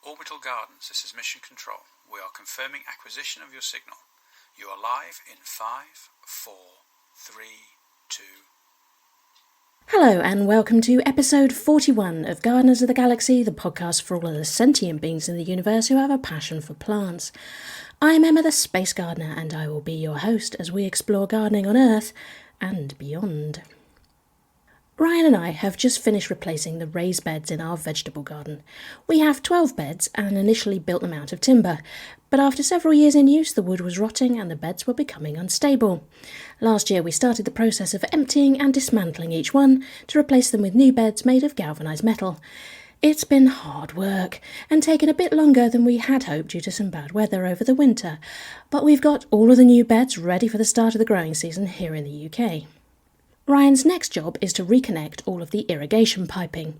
Orbital Gardens, this is Mission Control. We are confirming acquisition of your signal. You are live in 5, 4, 3, 2... Hello and welcome to episode 41 of Gardeners of the Galaxy, the podcast for all of the sentient beings in the universe who have a passion for plants. I'm Emma the Space Gardener and I will be your host as we explore gardening on Earth and beyond. Ryan and I have just finished replacing the raised beds in our vegetable garden. We have 12 beds and initially built them out of timber, but after several years in use the wood was rotting and the beds were becoming unstable. Last year we started the process of emptying and dismantling each one to replace them with new beds made of galvanised metal. It's been hard work and taken a bit longer than we had hoped due to some bad weather over the winter, but we've got all of the new beds ready for the start of the growing season here in the UK. Ryan's next job is to reconnect all of the irrigation piping.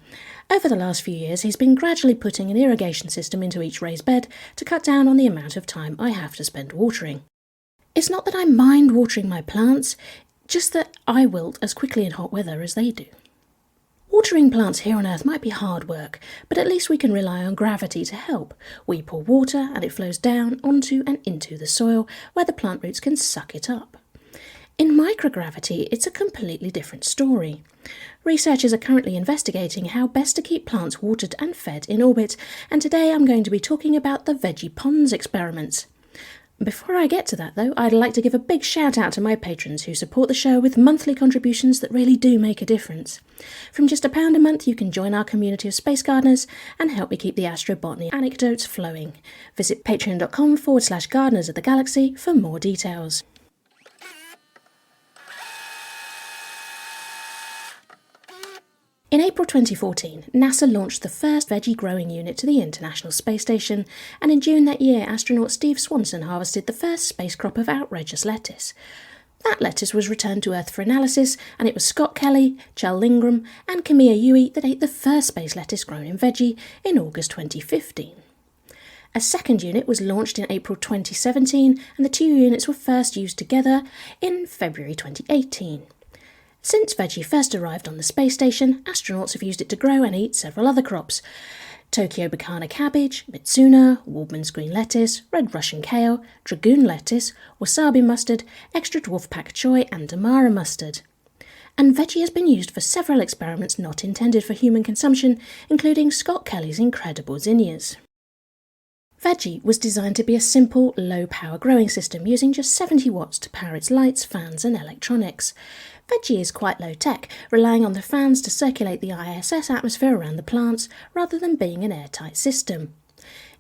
Over the last few years he's been gradually putting an irrigation system into each raised bed to cut down on the amount of time I have to spend watering. It's not that I mind watering my plants, just that I wilt as quickly in hot weather as they do. Watering plants here on Earth might be hard work, but at least we can rely on gravity to help. We pour water and it flows down onto and into the soil where the plant roots can suck it up. In microgravity, it's a completely different story. Researchers are currently investigating how best to keep plants watered and fed in orbit, and today I'm going to be talking about the Veggie Ponds experiments. Before I get to that though, I'd like to give a big shout out to my patrons who support the show with monthly contributions that really do make a difference. From just £1 a month you can join our community of space gardeners and help me keep the astrobotany anecdotes flowing. Visit patreon.com/gardeners of the galaxy for more details. In April 2014, NASA launched the first veggie growing unit to the International Space Station, and in June that year, astronaut Steve Swanson harvested the first space crop of outrageous lettuce. That lettuce was returned to Earth for analysis, and it was Scott Kelly, Chell Lingram, and Kamiya Yui that ate the first space lettuce grown in veggie in August 2015. A second unit was launched in April 2017, and the two units were first used together in February 2018. Since veggie first arrived on the space station, astronauts have used it to grow and eat several other crops: Tokyo Bacana cabbage, Mitsuna, Waldman's green lettuce, red Russian kale, dragoon lettuce, wasabi mustard, extra dwarf pak choi and damara mustard. And veggie has been used for several experiments not intended for human consumption, including Scott Kelly's incredible zinnias. Veggie was designed to be a simple, low-power growing system using just 70 watts to power its lights, fans and electronics. Veggie is quite low-tech, relying on the fans to circulate the ISS atmosphere around the plants rather than being an airtight system.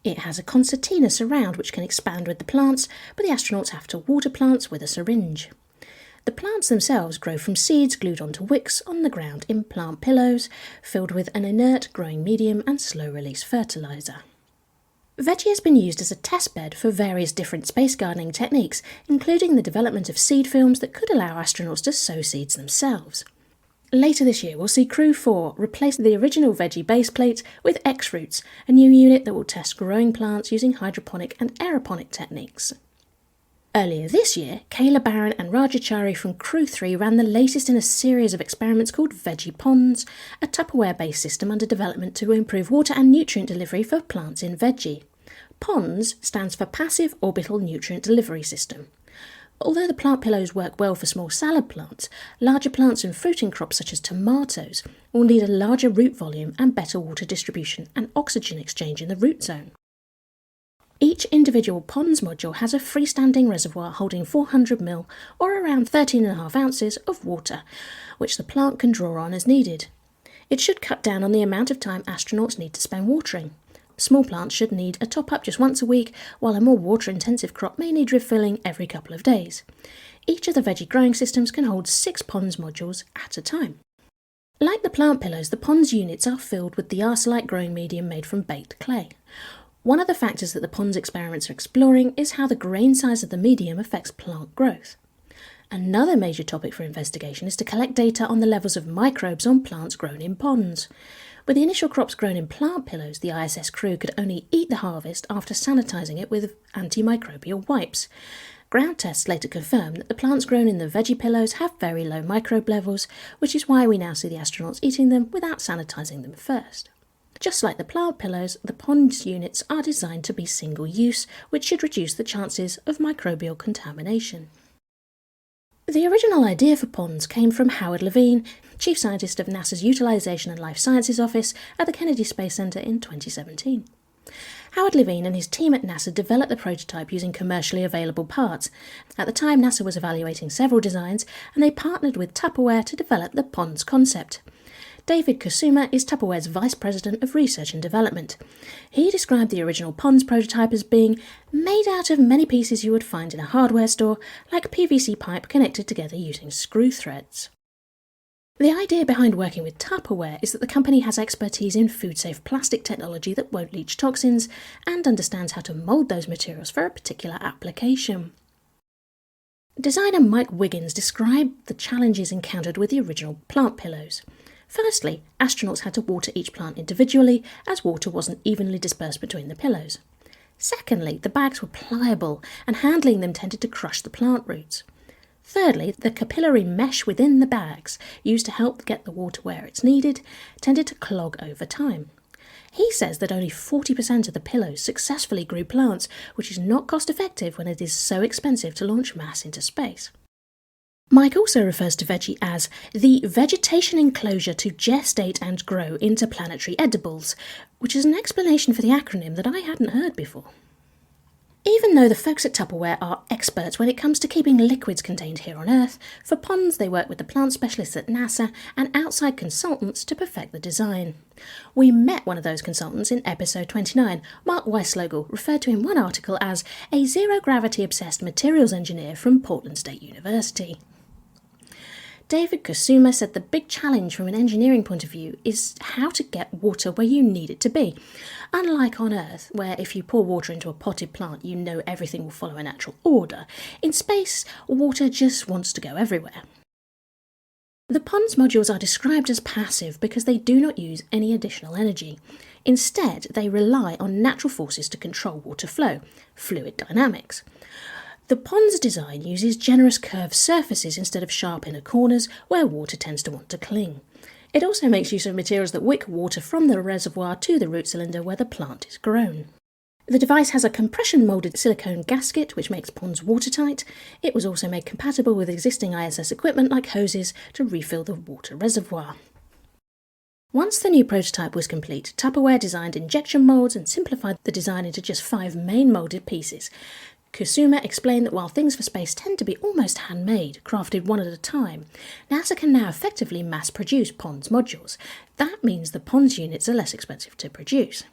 It has a concertina surround which can expand with the plants, but the astronauts have to water plants with a syringe. The plants themselves grow from seeds glued onto wicks on the ground in plant pillows, filled with an inert growing medium and slow-release fertiliser. Veggie has been used as a test bed for various different space gardening techniques, including the development of seed films that could allow astronauts to sow seeds themselves. Later this year we'll see Crew 4 replace the original Veggie base plate with X-Roots, a new unit that will test growing plants using hydroponic and aeroponic techniques. Earlier this year, Kayla Barron and Rajachari from Crew 3 ran the latest in a series of experiments called Veggie Ponds, a Tupperware-based system under development to improve water and nutrient delivery for plants in veggie. PONDS stands for Passive Orbital Nutrient Delivery System. Although the plant pillows work well for small salad plants, larger plants and fruiting crops such as tomatoes will need a larger root volume and better water distribution and oxygen exchange in the root zone. Each individual PONDS module has a freestanding reservoir holding 400 ml or around 13.5 ounces of water, which the plant can draw on as needed. It should cut down on the amount of time astronauts need to spend watering. Small plants should need a top-up just once a week, while a more water-intensive crop may need refilling every couple of days. Each of the veggie growing systems can hold 6 PONDS modules at a time. Like the plant pillows, the PONDS units are filled with the arcillite growing medium made from baked clay. One of the factors that the PONDS experiments are exploring is how the grain size of the medium affects plant growth. Another major topic for investigation is to collect data on the levels of microbes on plants grown in ponds. With the initial crops grown in plant pillows, the ISS crew could only eat the harvest after sanitising it with antimicrobial wipes. Ground tests later confirmed that the plants grown in the veggie pillows have very low microbe levels, which is why we now see the astronauts eating them without sanitising them first. Just like the plant pillows, the ponds units are designed to be single-use, which should reduce the chances of microbial contamination. The original idea for ponds came from Howard Levine, Chief Scientist of NASA's Utilization and Life Sciences Office at the Kennedy Space Center in 2017. Howard Levine and his team at NASA developed the prototype using commercially available parts. At the time, NASA was evaluating several designs, and they partnered with Tupperware to develop the ponds concept. David Kusuma is Tupperware's Vice President of Research and Development. He described the original ponds prototype as being made out of many pieces you would find in a hardware store, like PVC pipe connected together using screw threads. The idea behind working with Tupperware is that the company has expertise in food-safe plastic technology that won't leach toxins and understands how to mould those materials for a particular application. Designer Mike Wiggins described the challenges encountered with the original plant pillows. Firstly, astronauts had to water each plant individually, as water wasn't evenly dispersed between the pillows. Secondly, the bags were pliable, and handling them tended to crush the plant roots. Thirdly, the capillary mesh within the bags, used to help get the water where it's needed, tended to clog over time. He says that only 40% of the pillows successfully grew plants, which is not cost-effective when it is so expensive to launch mass into space. Mike also refers to veggie as the vegetation enclosure to gestate and grow interplanetary edibles, which is an explanation for the acronym that I hadn't heard before. Even though the folks at Tupperware are experts when it comes to keeping liquids contained here on Earth, for ponds they work with the plant specialists at NASA and outside consultants to perfect the design. We met one of those consultants in episode 29. Mark Weislogel referred to in one article as a zero-gravity obsessed materials engineer from Portland State University. David Kusuma said the big challenge from an engineering point of view is how to get water where you need it to be. Unlike on Earth, where if you pour water into a potted plant you know everything will follow a natural order, in space water just wants to go everywhere. The ponds modules are described as passive because they do not use any additional energy. Instead, they rely on natural forces to control water flow, fluid dynamics. The ponds design uses generous curved surfaces instead of sharp inner corners where water tends to want to cling. It also makes use of materials that wick water from the reservoir to the root cylinder where the plant is grown. The device has a compression-moulded silicone gasket which makes ponds watertight. It was also made compatible with existing ISS equipment like hoses to refill the water reservoir. Once the new prototype was complete, Tupperware designed injection moulds and simplified the design into just 5 main moulded pieces. Kusuma explained that while things for space tend to be almost handmade, crafted one at a time, NASA can now effectively mass-produce ponds modules. That means the ponds units are less expensive to produce.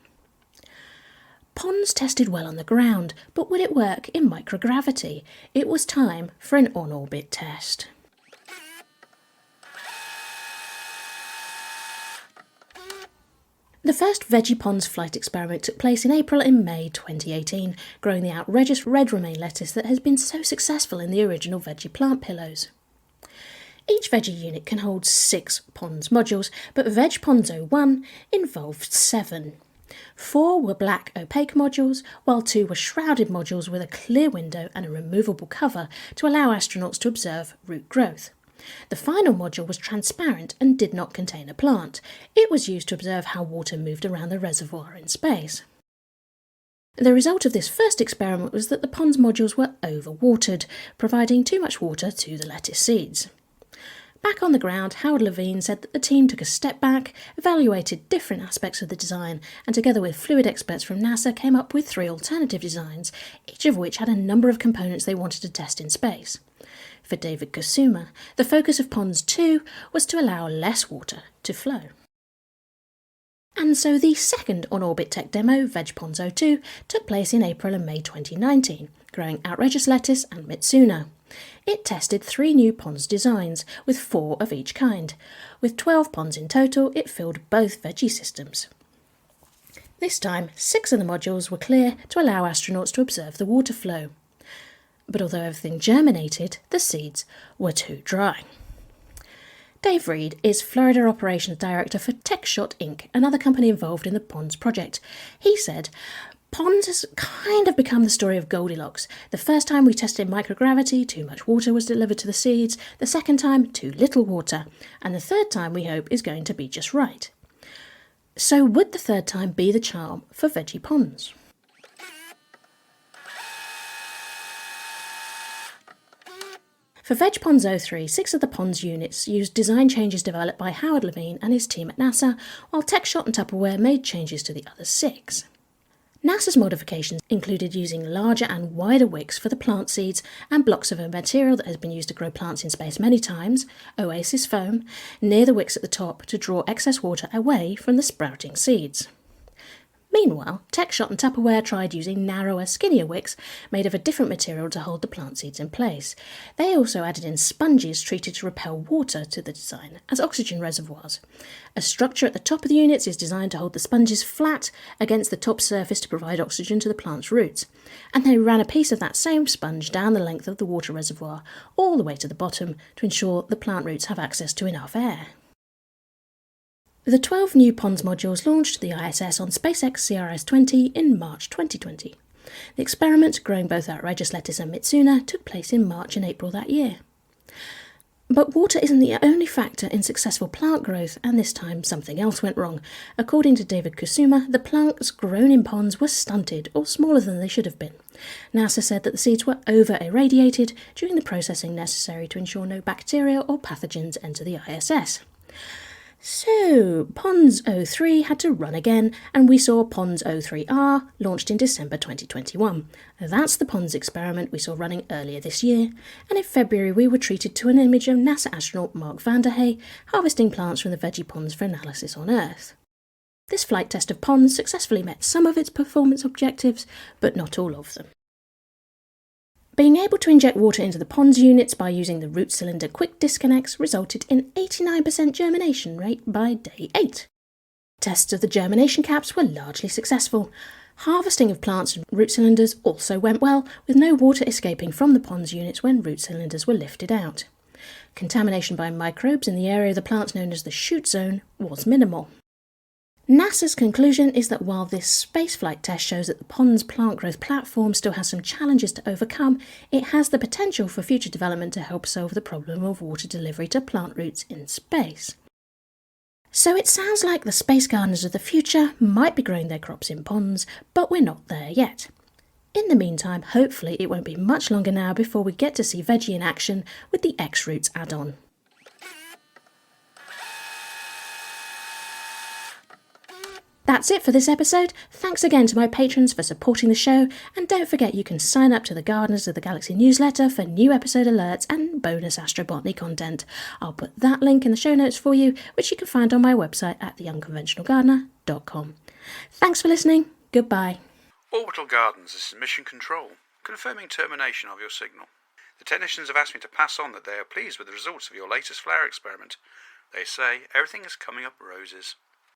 Ponds tested well on the ground, but would it work in microgravity? It was time for an on-orbit test. The first Veggie Ponds flight experiment took place in April and May 2018, growing the outrageous red romaine lettuce that has been so successful in the original veggie plant pillows. Each veggie unit can hold 6 ponds modules, but Veg Ponds 01 involved 7. 4 were black opaque modules, while 2 were shrouded modules with a clear window and a removable cover to allow astronauts to observe root growth. The final module was transparent and did not contain a plant. It was used to observe how water moved around the reservoir in space. The result of this first experiment was that the ponds modules were overwatered, providing too much water to the lettuce seeds. Back on the ground, Howard Levine said that the team took a step back, evaluated different aspects of the design, and together with fluid experts from NASA came up with 3 alternative designs, each of which had a number of components they wanted to test in space. For David Kusuma, the focus of Ponds 2 was to allow less water to flow. And so the second on-orbit tech demo, Veg Ponds 02, took place in April and May 2019, growing outrageous lettuce and mitsuna. It tested 3 new ponds designs, with 4 of each kind. With 12 ponds in total, it filled both veggie systems. This time, 6 of the modules were clear to allow astronauts to observe the water flow. But although everything germinated, the seeds were too dry. Dave Reed is Florida Operations Director for TechShot Inc., another company involved in the Ponds project. He said, Ponds has kind of become the story of Goldilocks. The first time we tested microgravity, too much water was delivered to the seeds. The second time, too little water. And the third time, we hope, is going to be just right. So would the third time be the charm for Veggie Ponds? For Veg Ponds 03, 6 of the Ponds units used design changes developed by Howard Levine and his team at NASA, while TechShot and Tupperware made changes to the other 6. NASA's modifications included using larger and wider wicks for the plant seeds and blocks of a material that has been used to grow plants in space many times, oasis foam, near the wicks at the top to draw excess water away from the sprouting seeds. Meanwhile, TechShot and Tupperware tried using narrower, skinnier wicks made of a different material to hold the plant seeds in place. They also added in sponges treated to repel water to the design as oxygen reservoirs. A structure at the top of the units is designed to hold the sponges flat against the top surface to provide oxygen to the plant's roots. And they ran a piece of that same sponge down the length of the water reservoir, all the way to the bottom, to ensure the plant roots have access to enough air. The 12 new Ponds modules launched the ISS on SpaceX CRS-20 in March 2020. The experiment, growing both outrageous lettuce and Mitsuna, took place in March and April that year. But water isn't the only factor in successful plant growth, and this time something else went wrong. According to David Kusuma, the plants grown in ponds were stunted, or smaller than they should have been. NASA said that the seeds were over-irradiated during the processing necessary to ensure no bacteria or pathogens enter the ISS. So, Ponds 03 had to run again, and we saw Ponds 03R launched in December 2021. That's the Ponds experiment we saw running earlier this year, and in February we were treated to an image of NASA astronaut Mark Vande Hey harvesting plants from the Veggie Ponds for analysis on Earth. This flight test of Ponds successfully met some of its performance objectives, but not all of them. Being able to inject water into the Ponds units by using the root cylinder quick disconnects resulted in 89% germination rate by day 8. Tests of the germination caps were largely successful. Harvesting of plants and root cylinders also went well, with no water escaping from the Ponds units when root cylinders were lifted out. Contamination by microbes in the area of the plant known as the shoot zone was minimal. NASA's conclusion is that while this spaceflight test shows that the Ponds plant growth platform still has some challenges to overcome, it has the potential for future development to help solve the problem of water delivery to plant roots in space. So it sounds like the space gardeners of the future might be growing their crops in ponds, but we're not there yet. In the meantime, hopefully it won't be much longer now before we get to see Veggie in action with the X-Roots add-on. That's it for this episode. Thanks again to my patrons for supporting the show, and don't forget you can sign up to the Gardeners of the Galaxy newsletter for new episode alerts and bonus astrobotany content. I'll put that link in the show notes for you, which you can find on my website at theunconventionalgardener.com. Thanks for listening. Goodbye. Orbital Gardens, this is Mission Control, confirming termination of your signal. The technicians have asked me to pass on that they are pleased with the results of your latest flower experiment. They say everything is coming up roses.